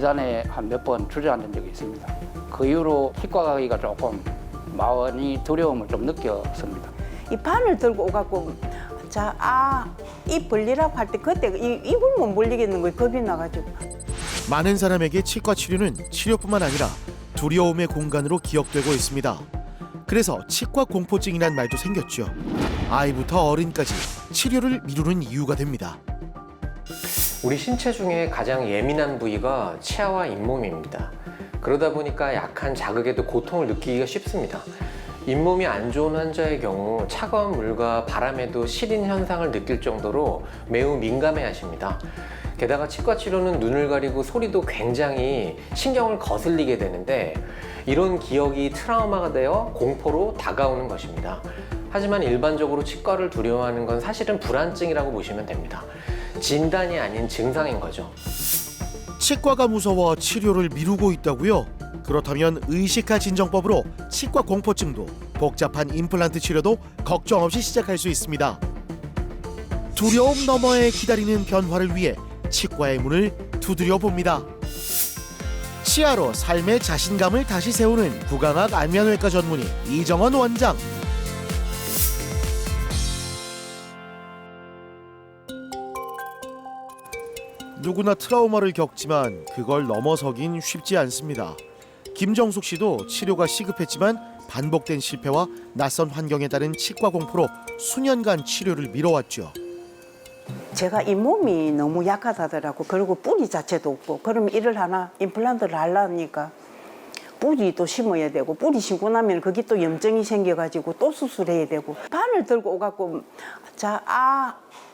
계단에 한 몇 번 주저앉은 적이 있습니다. 그 이후로 치과 가기가 조금 마음이 두려움을 좀 느꼈습니다. 이 바늘 들고 오갖고 입 벌리라고 할 때 그때 입을 못 벌리겠는 거예요. 겁이 나가지고. 많은 사람에게 치과 치료는 치료뿐만 아니라 두려움의 공간으로 기억되고 있습니다. 그래서 치과 공포증이란 말도 생겼죠. 아이부터 어른까지 치료를 미루는 이유가 됩니다. 우리 신체 중에 가장 예민한 부위가 치아와 잇몸입니다. 그러다 보니까 약한 자극에도 고통을 느끼기가 쉽습니다. 잇몸이 안 좋은 환자의 경우 차가운 물과 바람에도 시린 현상을 느낄 정도로 매우 민감해 하십니다. 게다가 치과 치료는 눈을 가리고 소리도 굉장히 신경을 거슬리게 되는데 이런 기억이 트라우마가 되어 공포로 다가오는 것입니다. 하지만 일반적으로 치과를 두려워하는 건 사실은 불안증이라고 보시면 됩니다. 진단이 아닌 증상인 거죠. 치과가 무서워 치료를 미루고 있다고요? 그렇다면 의식화 진정법으로 치과 공포증도 복잡한 임플란트 치료도 걱정 없이 시작할 수 있습니다. 두려움 너머에 기다리는 변화를 위해 치과의 문을 두드려 봅니다. 치아로 삶의 자신감을 다시 세우는 구강학 안면외과 전문의 이정원 원장. 누구나 트라우마를 겪지만 그걸 넘어서긴 쉽지 않습니다. 김정숙 씨도 치료가 시급했지만 반복된 실패와 낯선 환경에 따른 치과 공포로 수년간 치료를 미뤄왔죠. 제가 잇몸이 너무 약하다더라고. 그리고 뿌리 자체도 없고. 그럼 일을 하나 임플란트를 하려니까 뿌리도 심어야 되고 뿌리 심고 나면 그게 또 염증이 생겨가지고 또 수술해야 되고 바늘 들고 오갖고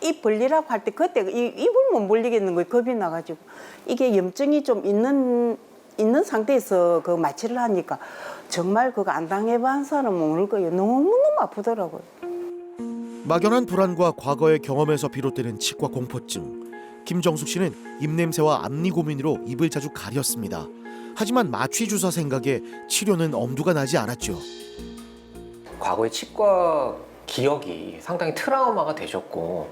입 벌리라고 할 때 그때 입을 못 벌리겠는 거예요. 겁이 나가지고 이게 염증이 좀 있는 상태에서 그 마취를 하니까 정말 그거 안 당해본 사람은 모를 거예요. 너무너무 아프더라고요. 막연한 불안과 과거의 경험에서 비롯되는 치과 공포증. 김정숙 씨는 입냄새와 앞니 고민으로 입을 자주 가렸습니다. 하지만 마취 주사 생각에 치료는 엄두가 나지 않았죠. 과거의 치과 기억이 상당히 트라우마가 되셨고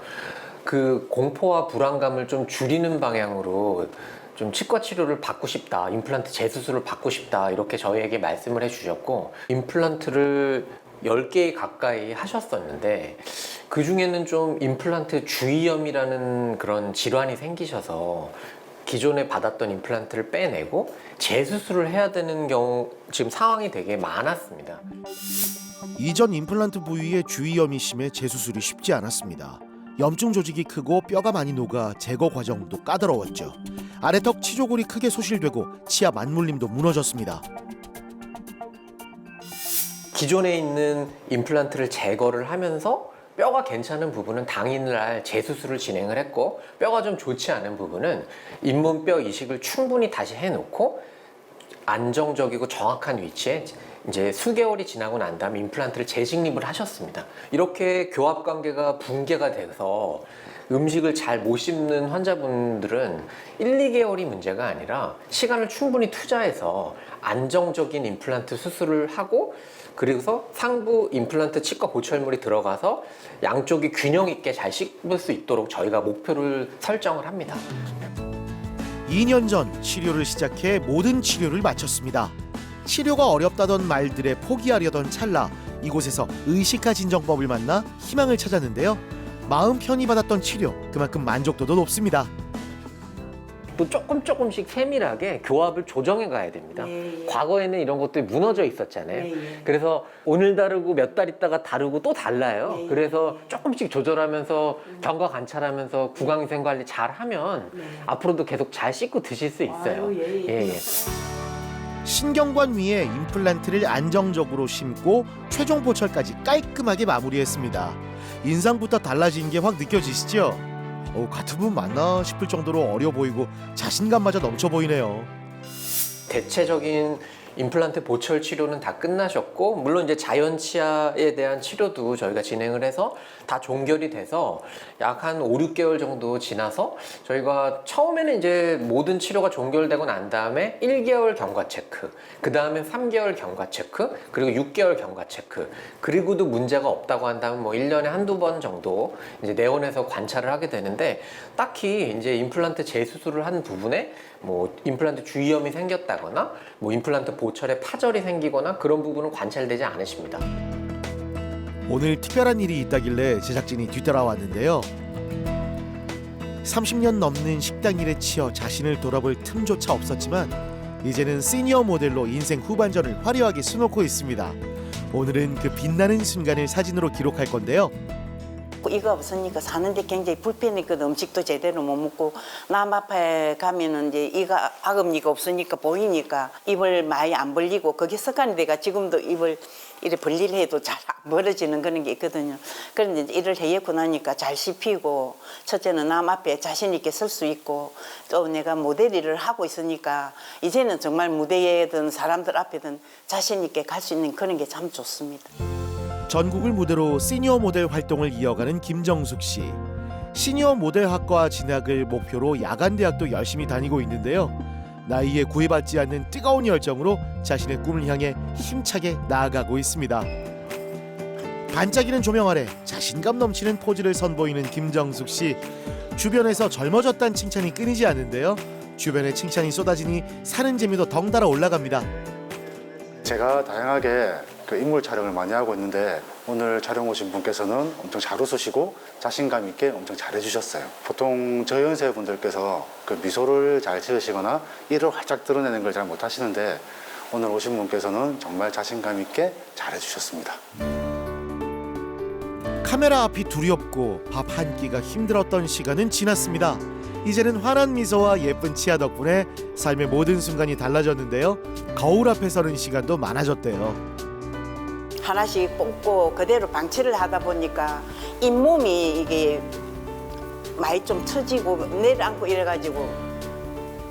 그 공포와 불안감을 좀 줄이는 방향으로 좀 치과 치료를 받고 싶다, 임플란트 재수술을 받고 싶다 이렇게 저희에게 말씀을 해주셨고 임플란트를 10개 가까이 하셨었는데 그 중에는 좀 임플란트 주위염이라는 그런 질환이 생기셔서 기존에 받았던 임플란트를 빼내고 재수술을 해야 되는 경우 지금 상황이 되게 많았습니다. 이전 임플란트 부위에 주위염이 심해 재수술이 쉽지 않았습니다. 염증 조직이 크고 뼈가 많이 녹아 제거 과정도 까다로웠죠. 아래턱 치조골이 크게 소실되고 치아 맞물림도 무너졌습니다. 기존에 있는 임플란트를 제거를 하면서 뼈가 괜찮은 부분은 당일날 재수술을 진행을 했고 뼈가 좀 좋지 않은 부분은 잇몸뼈 이식을 충분히 다시 해놓고 안정적이고 정확한 위치에 이제 수개월이 지나고 난 다음에 임플란트를 재식립을 하셨습니다. 이렇게 교합 관계가 붕괴가 돼서 음식을 잘 못 씹는 환자분들은 1, 2개월이 문제가 아니라 시간을 충분히 투자해서 안정적인 임플란트 수술을 하고 그리고서 상부 임플란트 치과 보철물이 들어가서 양쪽이 균형 있게 잘 씹을 수 있도록 저희가 목표를 설정을 합니다. 2년 전 치료를 시작해 모든 치료를 마쳤습니다. 치료가 어렵다던 말들에 포기하려던 찰나 이곳에서 의식화 진정법을 만나 희망을 찾았는데요. 마음 편히 받았던 치료, 그만큼 만족도도 높습니다. 또 조금씩 세밀하게 교합을 조정해 가야 됩니다. 예. 과거에는 이런 것들이 무너져 있었잖아요. 예. 그래서 오늘 다르고 몇 달 있다가 다르고 또 달라요. 예. 그래서 조금씩 조절하면서 경과 관찰하면서 구강위생 관리 잘 하면 앞으로도 계속 잘 씻고 드실 수 있어요. 아유, 예. 신경관 위에 임플란트를 안정적으로 심고 최종 보철까지 깔끔하게 마무리했습니다. 인상부터 달라진 게 확 느껴지시죠? 같은 분 맞나 싶을 정도로 어려 보이고 자신감마저 넘쳐 보이네요. 대체적인 임플란트 보철 치료는 다 끝나셨고 물론 이제 자연 치아에 대한 치료도 저희가 진행을 해서 다 종결이 돼서 약 한 5, 6개월 정도 지나서 저희가 처음에는 이제 모든 치료가 종결되고 난 다음에 1개월 경과 체크, 그 다음에 3개월 경과 체크, 그리고 6개월 경과 체크, 그리고도 문제가 없다고 한다면 뭐 1년에 한두 번 정도 이제 내원해서 관찰을 하게 되는데, 딱히 이제 임플란트 재수술을 한 부분에 뭐 임플란트 주위염이 생겼다거나 뭐 임플란트 보철에 파절이 생기거나 그런 부분은 관찰되지 않으십니다. 오늘 특별한 일이 있다길래 제작진이 뒤따라왔는데요. 30년 넘는 식당 일에 치여 자신을 돌아볼 틈조차 없었지만 이제는 시니어 모델로 인생 후반전을 화려하게 수놓고 있습니다. 오늘은 그 빛나는 순간을 사진으로 기록할 건데요. 이가 없으니까 사는데 굉장히 불편했거든. 음식도 제대로 못 먹고 남 앞에 가면은 이제 이가 아금니가 없으니까 보이니까 입을 많이 안 벌리고 그게 습관이 돼가 지금도 입을 이래 벌리려 해도 잘 안 벌어지는 그런 게 있거든요. 그런데 이제 일을 해였고 나니까 잘 씹히고 첫째는 남 앞에 자신 있게 설 수 있고 또 내가 모델 일을 하고 있으니까 이제는 정말 무대에든 사람들 앞에든 자신 있게 갈 수 있는 그런 게 참 좋습니다. 전국을 무대로 시니어 모델 활동을 이어가는 김정숙 씨. 시니어 모델학과 진학을 목표로 야간대학도 열심히 다니고 있는데요. 나이에 구애받지 않는 뜨거운 열정으로 자신의 꿈을 향해 힘차게 나아가고 있습니다. 반짝이는 조명 아래 자신감 넘치는 포즈를 선보이는 김정숙 씨. 주변에서 젊어졌다는 칭찬이 끊이지 않는데요. 주변에 칭찬이 쏟아지니 사는 재미도 덩달아 올라갑니다. 제가 다양하게 그 인물 촬영을 많이 하고 있는데 오늘 촬영 오신 분께서는 엄청 잘 웃으시고 자신감 있게 엄청 잘해 주셨어요. 보통 저희 연세 분들께서 그 미소를 잘 지으시거나 이를 활짝 드러내는 걸 잘 못 하시는데 오늘 오신 분께서는 정말 자신감 있게 잘해 주셨습니다. 카메라 앞이 두렵고 밥 한 끼가 힘들었던 시간은 지났습니다. 이제는 환한 미소와 예쁜 치아 덕분에 삶의 모든 순간이 달라졌는데요. 거울 앞에 서는 시간도 많아졌대요. 하나씩 뽑고 그대로 방치를 하다 보니까 잇몸이 이게 많이 좀 처지고 내려앉고 이래가지고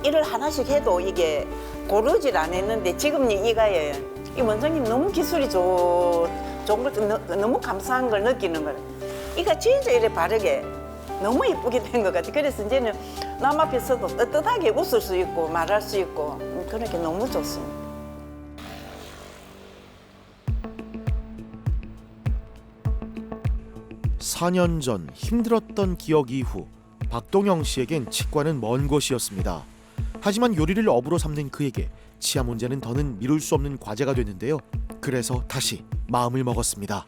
일을 하나씩 해도 이게 고르질 않았는데 지금 이가에 이 원장님 너무 기술이 좋은 걸 너무 감사한 걸 느끼는 거예요. 이가 진짜 이래 바르게 너무 예쁘게 된 것 같아요. 그래서 이제는 남 앞에서도 떳떳하게 웃을 수 있고 말할 수 있고 그렇게 너무 좋습니다. 사 년 전 힘들었던 기억 이후 박동영 씨에겐 치과는 먼 곳이었습니다. 하지만 요리를 업으로 삼는 그에게 치아 문제는 더는 미룰 수 없는 과제가 됐는데요. 그래서 다시 마음을 먹었습니다.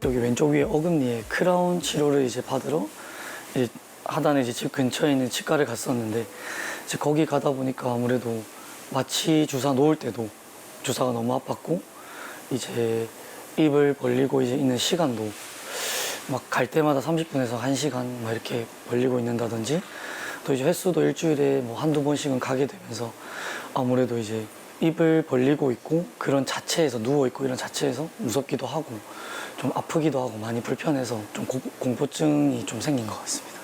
여기 왼쪽 위에 어금니에 크라운 치료를 이제 받으러 이제 하단에 이제 집 근처에 있는 치과를 갔었는데 이제 거기 가다 보니까 아무래도 마취 주사 놓을 때도 주사가 너무 아팠고 이제 입을 벌리고 이제 있는 시간도 막 갈 때마다 30분에서 1시간 막 이렇게 벌리고 있는다든지 또 이제 횟수도 일주일에 뭐 한두 번씩은 가게 되면서 아무래도 이제 입을 벌리고 있고 그런 자체에서 누워 있고 이런 자체에서 무섭기도 하고 좀 아프기도 하고 많이 불편해서 좀 공포증이 좀 생긴 것 같습니다.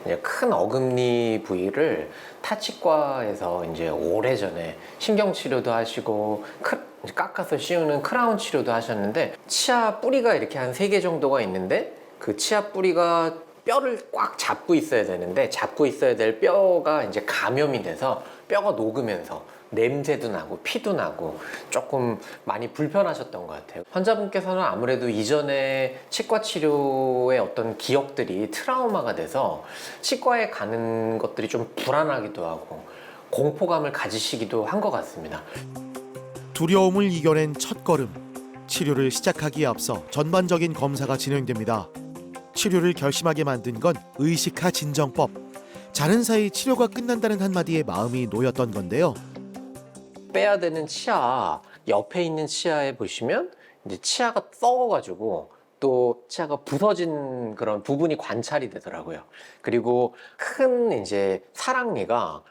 이제 큰 어금니 부위를 타치과에서 이제 오래전에 신경치료도 하시고 깎아서 씌우는 크라운 치료도 하셨는데 치아 뿌리가 이렇게 한 3개 정도가 있는데 그 치아 뿌리가 뼈를 꽉 잡고 있어야 되는데 잡고 있어야 될 뼈가 이제 감염이 돼서 뼈가 녹으면서 냄새도 나고 피도 나고 조금 많이 불편하셨던 것 같아요. 환자분께서는 아무래도 이전에 치과 치료의 어떤 기억들이 트라우마가 돼서 치과에 가는 것들이 좀 불안하기도 하고 공포감을 가지시기도 한 것 같습니다. 두려움을 이겨낸 첫걸음. 치료를 시작하기에 앞서 전반적인 검사가 진행됩니다. 치료를 결심하게 만든 건 의식화 진정법. 자는 사이 치료가 끝난다는 한마디에 마음이 놓였던 건데요. 빼야 되는 치아 옆에 있는 치아에 보시면 이제 치아가 썩어가지고 또 치아가 부서진 그런 부분이 관찰이 되더라고요. 그리고 큰 이제 사랑니가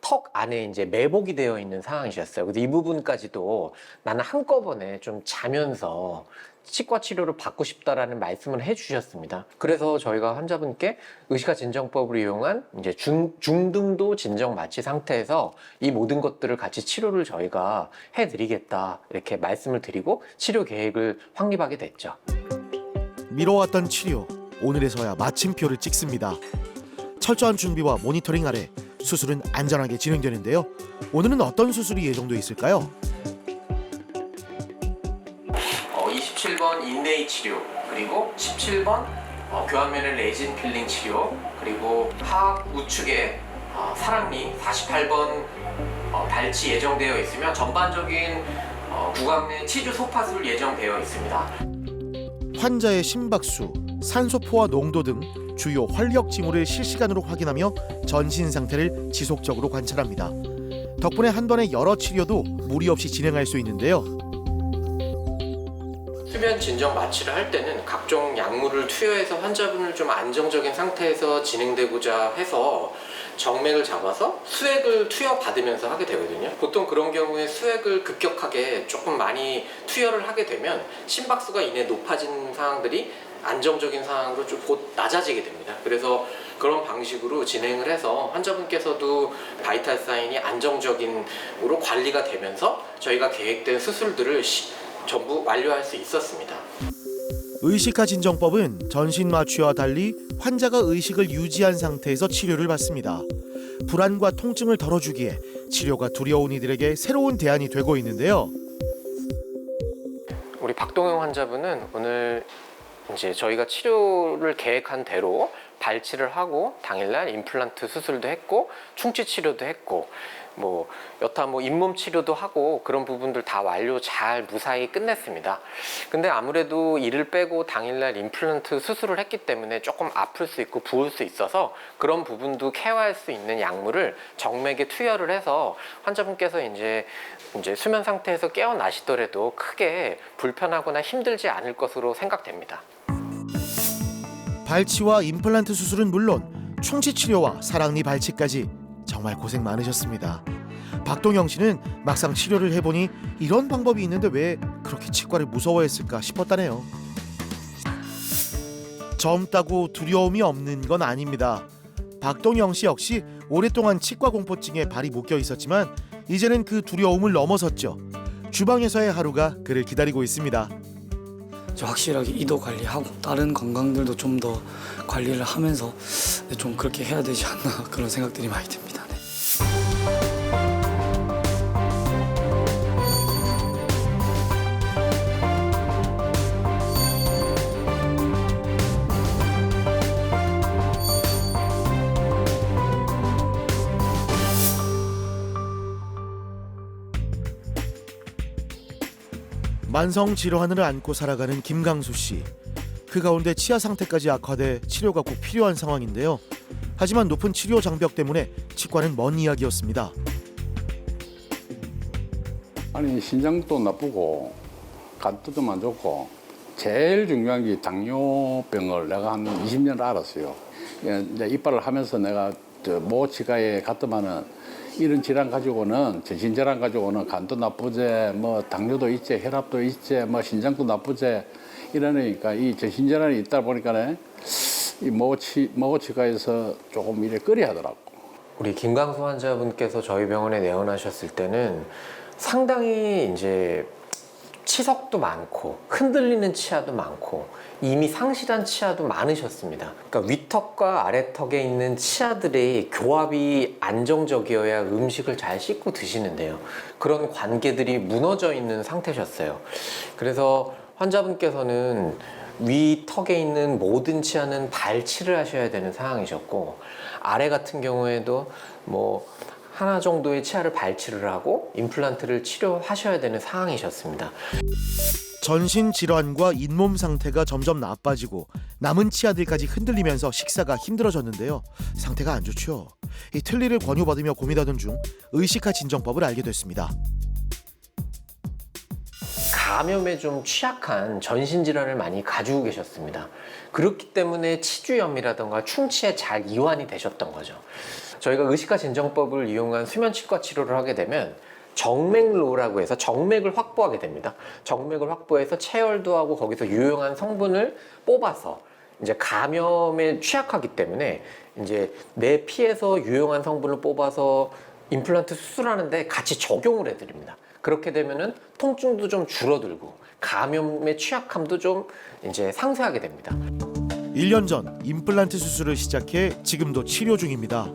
턱 안에 이제 매복이 되어 있는 상황이셨어요. 그래서 이 부분까지도 나는 한꺼번에 좀 자면서 치과 치료를 받고 싶다라는 말씀을 해주셨습니다. 그래서 저희가 환자분께 의식화 진정법을 이용한 이제 중등도 진정 마취 상태에서 이 모든 것들을 같이 치료를 저희가 해드리겠다 이렇게 말씀을 드리고 치료 계획을 확립하게 됐죠. 미뤄왔던 치료, 오늘에서야 마침표를 찍습니다. 철저한 준비와 모니터링 아래 수술은 안전하게 진행되는데요. 오늘은 어떤 수술이 예정돼 있을까요? 27번 인레이 치료, 그리고 17번 교환면의 레진 필링 치료, 그리고 하악 우측에 사랑니 48번 발치 예정되어 있으며 전반적인 구강 내 치주 소파술 예정되어 있습니다. 환자의 심박수, 산소 포화 농도 등 주요 활력 징후를 실시간으로 확인하며 전신 상태를 지속적으로 관찰합니다. 덕분에 한 번에 여러 치료도 무리 없이 진행할 수 있는데요. 수면 진정 마취를 할 때는 각종 약물을 투여해서 환자분을 좀 안정적인 상태에서 진행되고자 해서 정맥을 잡아서 수액을 투여 받으면서 하게 되거든요. 보통 그런 경우에 수액을 급격하게 조금 많이 투여를 하게 되면 심박수가 이내 높아진 상황들이 안정적인 상황으로 좀 곧 낮아지게 됩니다. 그래서 그런 방식으로 진행을 해서 환자분께서도 바이탈 사인이 안정적으로 관리가 되면서 저희가 계획된 수술들을 전부 완료할 수 있었습니다. 의식화 진정법은 전신 마취와 달리 환자가 의식을 유지한 상태에서 치료를 받습니다. 불안과 통증을 덜어주기에 치료가 두려운 이들에게 새로운 대안이 되고 있는데요. 우리 박동영 환자분은 오늘 이제 저희가 치료를 계획한 대로 발치를 하고 당일날 임플란트 수술도 했고 충치 치료도 했고 여타 잇몸 치료도 하고 그런 부분들 다 완료 잘 무사히 끝냈습니다. 근데 아무래도 이를 빼고 당일날 임플란트 수술을 했기 때문에 조금 아플 수 있고 부을 수 있어서 그런 부분도 케어할 수 있는 약물을 정맥에 투여를 해서 환자분께서 이제 수면 상태에서 깨어나시더라도 크게 불편하거나 힘들지 않을 것으로 생각됩니다. 발치와 임플란트 수술은 물론 충치 치료와 사랑니 발치까지 정말 고생 많으셨습니다. 박동영 씨는 막상 치료를 해보니 이런 방법이 있는데 왜 그렇게 치과를 무서워했을까 싶었다네요. 젊다고 두려움이 없는 건 아닙니다. 박동영 씨 역시 오랫동안 치과 공포증에 발이 묶여 있었지만 이제는 그 두려움을 넘어섰죠. 주방에서의 하루가 그를 기다리고 있습니다. 확실하게 이도 관리하고 다른 건강들도 좀 더 관리를 하면서 좀 그렇게 해야 되지 않나 그런 생각들이 많이 듭니다. 네. 만성 질환을 안고 살아가는 김강수 씨. 그 가운데 치아 상태까지 악화돼 치료가 꼭 필요한 상황인데요. 하지만 높은 치료 장벽 때문에 치과는 먼 이야기였습니다. 아니 신장도 나쁘고 간도 좀 안 좋고 제일 중요한 게 당뇨병을 내가 한 20년 알았어요. 이제 이빨을 하면서 내가 모치과에 갔더만은 이런 질환 가지고는 전신 질환 가지고는 간도 나쁘제, 당뇨도 있제, 혈압도 있제, 신장도 나쁘제 이러니까 이 전신 질환이 있다 보니까는 이 모치과에서 조금 이래 꺼려하더라고. 우리 김강수 환자분께서 저희 병원에 내원하셨을 때는 상당히 이제 치석도 많고 흔들리는 치아도 많고 이미 상실한 치아도 많으셨습니다. 그러니까 위턱과 아래턱에 있는 치아들의 교합이 안정적이어야 음식을 잘 씹고 드시는데요. 그런 관계들이 무너져 있는 상태셨어요. 그래서 환자분께서는 위턱에 있는 모든 치아는 발치를 하셔야 되는 상황이셨고 아래 같은 경우에도 하나 정도의 치아를 발치를 하고 임플란트를 치료하셔야 되는 상황이셨습니다. 전신 질환과 잇몸 상태가 점점 나빠지고 남은 치아들까지 흔들리면서 식사가 힘들어졌는데요. 상태가 안 좋죠. 이 틀니를 권유받으며 고민하던 중 의식화 진정법을 알게 됐습니다. 감염에 좀 취약한 전신 질환을 많이 가지고 계셨습니다. 그렇기 때문에 치주염이라던가 충치에 잘 이완이 되셨던 거죠. 저희가 의식화 진정법을 이용한 수면치과 치료를 하게 되면 정맥로라고 해서 정맥을 확보하게 됩니다. 정맥을 확보해서 체열도 하고 거기서 유용한 성분을 뽑아서 이제 감염에 취약하기 때문에 이제 내 피에서 유용한 성분을 뽑아서 임플란트 수술하는데 같이 적용을 해드립니다. 그렇게 되면은 통증도 좀 줄어들고 감염의 취약함도 좀 이제 상쇄하게 됩니다. 1년 전 임플란트 수술을 시작해 지금도 치료 중입니다.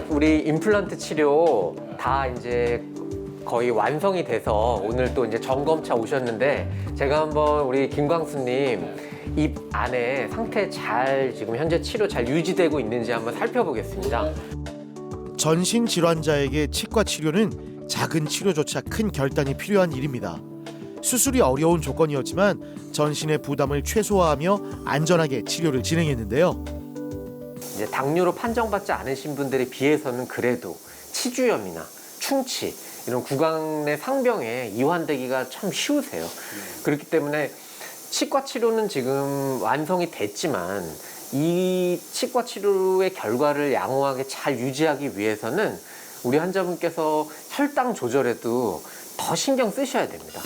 우리 임플란트 치료 다 이제 거의 완성이 돼서 오늘 또 이제 점검차 오셨는데 제가 한번 우리 김광수님 입 안에 상태 잘 지금 현재 치료 잘 유지되고 있는지 한번 살펴보겠습니다. 전신 질환자에게 치과 치료는 작은 치료조차 큰 결단이 필요한 일입니다. 수술이 어려운 조건이었지만 전신의 부담을 최소화하며 안전하게 치료를 진행했는데요. 이제 당뇨로 판정받지 않으신 분들에 비해서는 그래도 치주염이나 충치 이런 구강 내 상병에 이완되기가 참 쉬우세요. 그렇기 때문에 치과 치료는 지금 완성이 됐지만 이 치과 치료의 결과를 양호하게 잘 유지하기 위해서는 우리 환자분께서 혈당 조절에도 더 신경 쓰셔야 됩니다.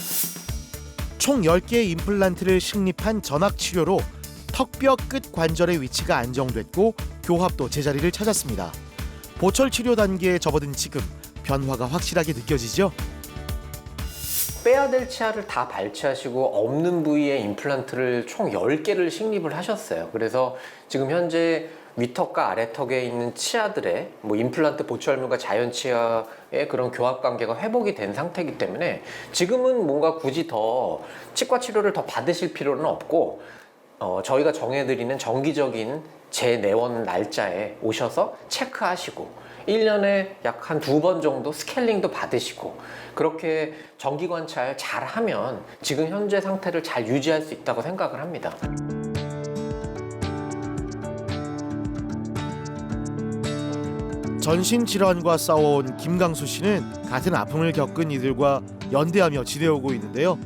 총 10개의 임플란트를 식립한 전악 치료로 턱뼈 끝 관절의 위치가 안정됐고 교합도 제자리를 찾았습니다. 보철 치료 단계에 접어든 지금 변화가 확실하게 느껴지죠? 빼야 될 치아를 다 발치하시고 없는 부위에 임플란트를 총 10개를 식립을 하셨어요. 그래서 지금 현재 위턱과 아래턱에 있는 치아들의 임플란트 보철물과 자연 치아의 그런 교합 관계가 회복이 된 상태이기 때문에 지금은 뭔가 굳이 더 치과 치료를 더 받으실 필요는 없고 저희가 정해드리는 정기적인 재내원 날짜에 오셔서 체크하시고 1년에 약 한 2번 정도 스케일링도 받으시고 그렇게 정기 관찰 잘 하면 지금 현재 상태를 잘 유지할 수 있다고 생각을 합니다. 전신 질환과 싸워온 김강수 씨는 같은 아픔을 겪은 이들과 연대하며 지내오고 있는데요.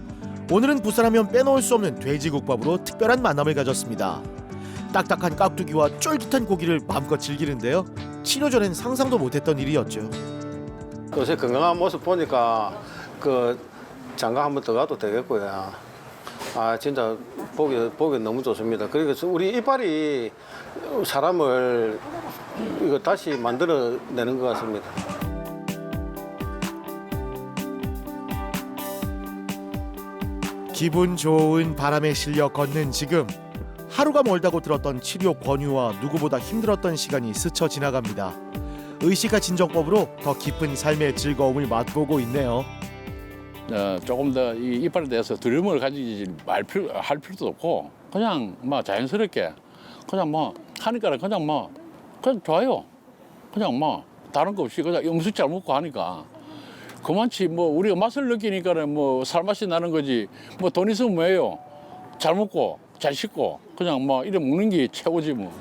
오늘은 부산하면 빼놓을 수 없는 돼지국밥으로 특별한 만남을 가졌습니다. 딱딱한 깍두기와 쫄깃한 고기를 마음껏 즐기는데요. 치료 전엔 상상도 못했던 일이었죠. 요새 건강한 모습 보니까 장가 한번 더 가도 되겠고요. 진짜 보기 너무 좋습니다. 그리고 우리 이빨이 사람을 이거 다시 만들어내는 것 같습니다. 기분 좋은 바람에 실려 걷는 지금 하루가 멀다고 들었던 치료 권유와 누구보다 힘들었던 시간이 스쳐 지나갑니다. 의식화 진정법으로 더 깊은 삶의 즐거움을 맛보고 있네요. 조금 더 이 이빨에 대해서 두려움을 가지지 할 필요도 없고 그냥 자연스럽게 그냥 하니까 그냥 좋아요. 그냥 다른 거 없이 그냥 음식 잘 먹고 하니까 그만치 우리가 맛을 느끼니까는 살맛이 나는 거지 돈 있으면 뭐예요. 잘 먹고 잘 씻고 그냥 이래 먹는 게 최고지 뭐.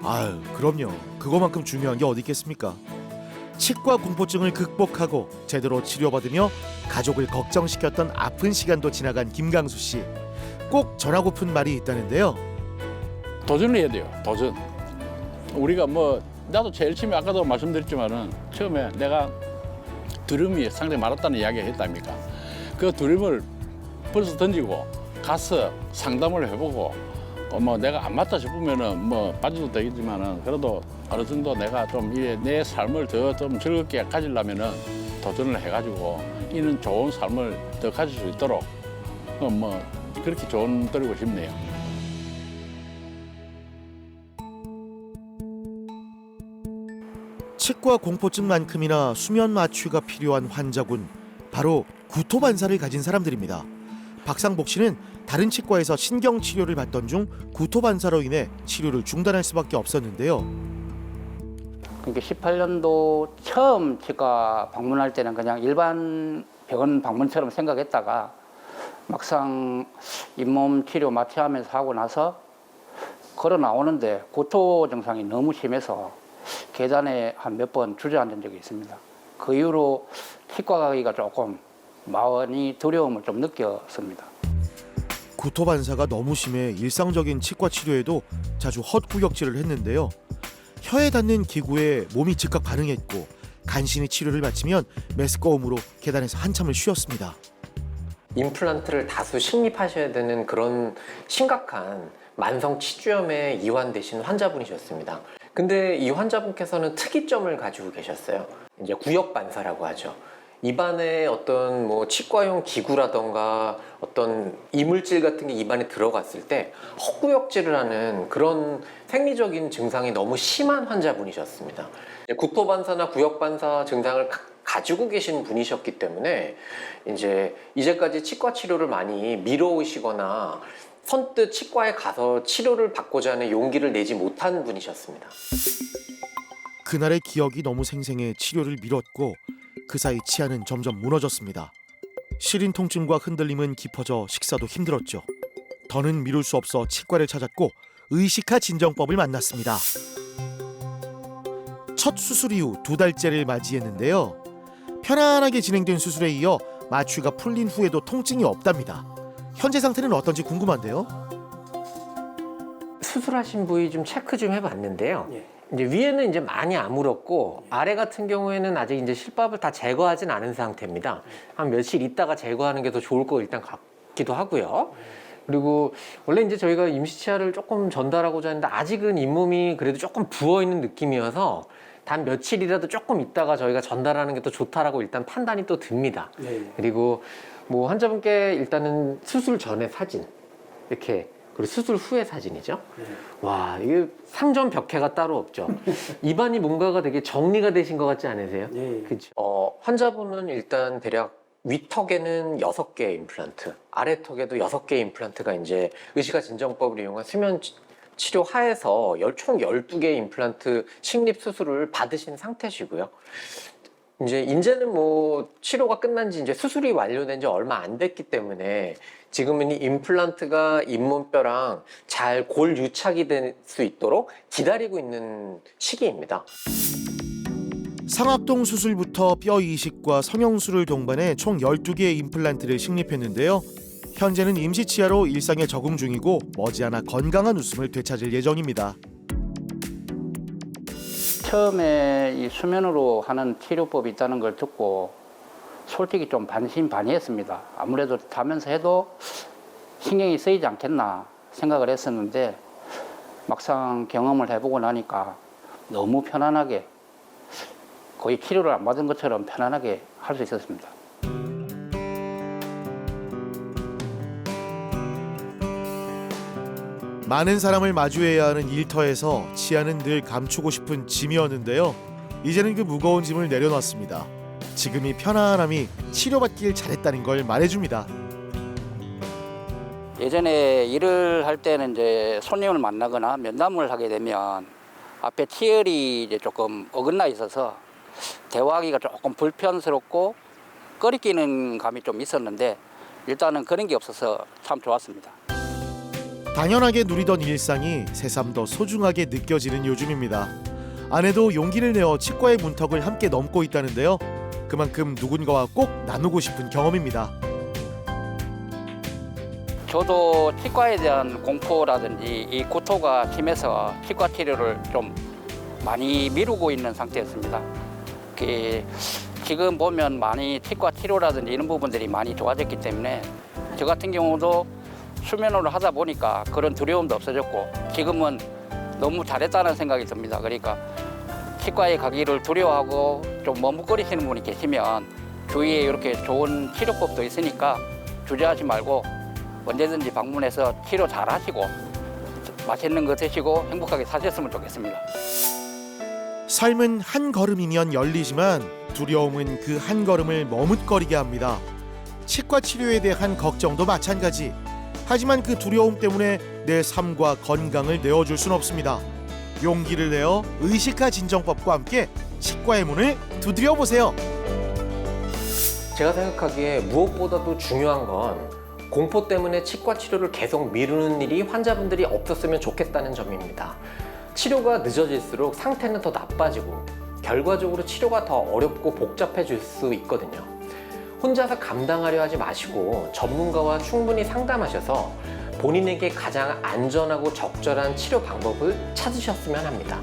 아유, 그럼요. 그거만큼 중요한 게 어디 있겠습니까? 치과 공포증을 극복하고 제대로 치료받으며 가족을 걱정시켰던 아픈 시간도 지나간 김강수 씨. 꼭 전하고픈 말이 있다는데요. 도전을 해야 돼요. 도전. 우리가 나도 제일 처음에 아까도 말씀드렸지만은 처음에 내가 두려움이 상당히 많았다는 이야기를 했답니까? 그 두려움을 벌써 던지고 가서 상담을 해보고 내가 안 맞다 싶으면은 빠져도 되겠지만은 그래도 어느 정도 내가 좀 내 삶을 더 좀 즐겁게 가지려면은 도전을 해가지고 이는 좋은 삶을 더 가질 수 있도록 그렇게 조언드리고 싶네요. 치과 공포증만큼이나 수면 마취가 필요한 환자군 바로 구토 반사를 가진 사람들입니다. 박상복 씨는 다른 치과에서 신경 치료를 받던 중 구토 반사로 인해 치료를 중단할 수밖에 없었는데요. 그러니까 18년도 처음 치과 방문할 때는 그냥 일반 병원 방문처럼 생각했다가 막상 잇몸 치료 마취하면서 하고 나서 걸어 나오는데 구토 증상이 너무 심해서 계단에 한 몇 번 주저앉은 적이 있습니다. 그 이후로 치과 가기가 조금 마음이 두려움을 좀 느꼈습니다. 구토 반사가 너무 심해 일상적인 치과 치료에도 자주 헛구역질을 했는데요. 혀에 닿는 기구에 몸이 즉각 반응했고 간신히 치료를 마치면 메스꺼움으로 계단에서 한참을 쉬었습니다. 임플란트를 다수 식립하셔야 되는 그런 심각한 만성 치주염에 이완되신 환자분이셨습니다. 근데 이 환자분께서는 특이점을 가지고 계셨어요. 이제 구역 반사라고 하죠. 입안에 어떤 뭐 치과용 기구라던가 어떤 이물질 같은 게 입안에 들어갔을 때 헛구역질을 하는 그런 생리적인 증상이 너무 심한 환자분이셨습니다. 구토반사나 구역반사 증상을 가지고 계신 분이셨기 때문에 이제까지 치과 치료를 많이 미뤄오시거나 선뜻 치과에 가서 치료를 받고자 하는 용기를 내지 못한 분이셨습니다. 그날의 기억이 너무 생생해 치료를 미뤘고 그 사이 치아는 점점 무너졌습니다. 시린 통증과 흔들림은 깊어져 식사도 힘들었죠. 더는 미룰 수 없어 치과를 찾았고 의식화 진정법을 만났습니다. 첫 수술 이후 2달째를 맞이했는데요. 편안하게 진행된 수술에 이어 마취가 풀린 후에도 통증이 없답니다. 현재 상태는 어떤지 궁금한데요. 수술하신 부위 좀 체크 좀 해봤는데요. 이제 위에는 이제 많이 아물었고 아래 같은 경우에는 아직 이제 실밥을 다 제거하진 않은 상태입니다. 한 며칠 있다가 제거하는 게 더 좋을 것 일단 같기도 하고요. 그리고 원래 이제 저희가 임시치아를 조금 전달하고자 하는데 아직은 잇몸이 그래도 조금 부어 있는 느낌이어서 단 며칠이라도 조금 있다가 저희가 전달하는 게 더 좋다라고 일단 판단이 또 듭니다. 그리고 뭐 환자분께 일단은 수술 전에 사진 이렇게, 그리고 수술 후의 사진이죠. 와, 이게 상전 벽해가 따로 없죠. 입안이 뭔가가 되게 정리가 되신 것 같지 않으세요? 그렇죠. 환자분은 일단 대략 위턱에는 6개의 임플란트, 아래턱에도 6개의 임플란트가 이제 의식화 진정법을 이용한 수면 치료 하에서 총 12개의 임플란트 식립 수술을 받으신 상태시고요. 이제는 뭐 치료가 끝난 지 이제 수술이 완료된 지 얼마 안 됐기 때문에 지금은 이 임플란트가 잇몸뼈랑 잘 골 유착이 될 수 있도록 기다리고 있는 시기입니다. 상압동 수술부터 뼈 이식과 성형술을 동반해 총 12개의 임플란트를 식립했는데요. 현재는 임시치아로 일상에 적응 중이고 머지않아 건강한 웃음을 되찾을 예정입니다. 처음에 이 수면으로 하는 치료법이 있다는 걸 듣고 솔직히 좀 반신반의했습니다. 아무래도 자면서 해도 신경이 쓰이지 않겠나 생각을 했었는데 막상 경험을 해보고 나니까 너무 편안하게, 거의 치료를 안 받은 것처럼 편안하게 할 수 있었습니다. 많은 사람을 마주해야 하는 일터에서 치아는 늘 감추고 싶은 짐이었는데요. 이제는 그 무거운 짐을 내려놨습니다. 지금이 편안함이 치료받길 잘했다는 걸 말해줍니다. 예전에 일을 할 때는 이제 손님을 만나거나 면담을 하게 되면 앞에 치열이 이제 조금 어긋나 있어서 대화하기가 조금 불편스럽고 꺼리끼는 감이 좀 있었는데 일단은 그런 게 없어서 참 좋았습니다. 당연하게 누리던 일상이 새삼 더 소중하게 느껴지는 요즘입니다. 아내도 용기를 내어 치과의 문턱을 함께 넘고 있다는데요. 그만큼 누군가와 꼭 나누고 싶은 경험입니다. 저도 치과에 대한 공포라든지 이 구토가 심해서 치과 치료를 좀 많이 미루고 있는 상태였습니다. 지금 보면 많이 치과 치료라든지 이런 부분들이 많이 좋아졌기 때문에 저 같은 경우도 수면으로 하다 보니까 그런 두려움도 없어졌고 지금은 너무 잘했다는 생각이 듭니다. 그러니까 치과에 가기를 두려워하고 좀 머뭇거리시는 분이 계시면 주위에 이렇게 좋은 치료법도 있으니까 주저하지 말고 언제든지 방문해서 치료 잘 하시고 맛있는 거 드시고 행복하게 사셨으면 좋겠습니다. 삶은 한 걸음이면 열리지만 두려움은 그 한 걸음을 머뭇거리게 합니다. 치과 치료에 대한 걱정도 마찬가지. 하지만 그 두려움 때문에 내 삶과 건강을 내어줄 순 없습니다. 용기를 내어 의식화 진정법과 함께 치과의 문을 두드려 보세요. 제가 생각하기에 무엇보다도 중요한 건 공포 때문에 치과 치료를 계속 미루는 일이 환자분들이 없었으면 좋겠다는 점입니다. 치료가 늦어질수록 상태는 더 나빠지고 결과적으로 치료가 더 어렵고 복잡해질 수 있거든요. 혼자서 감당하려 하지 마시고 전문가와 충분히 상담하셔서 본인에게 가장 안전하고 적절한 치료 방법을 찾으셨으면 합니다.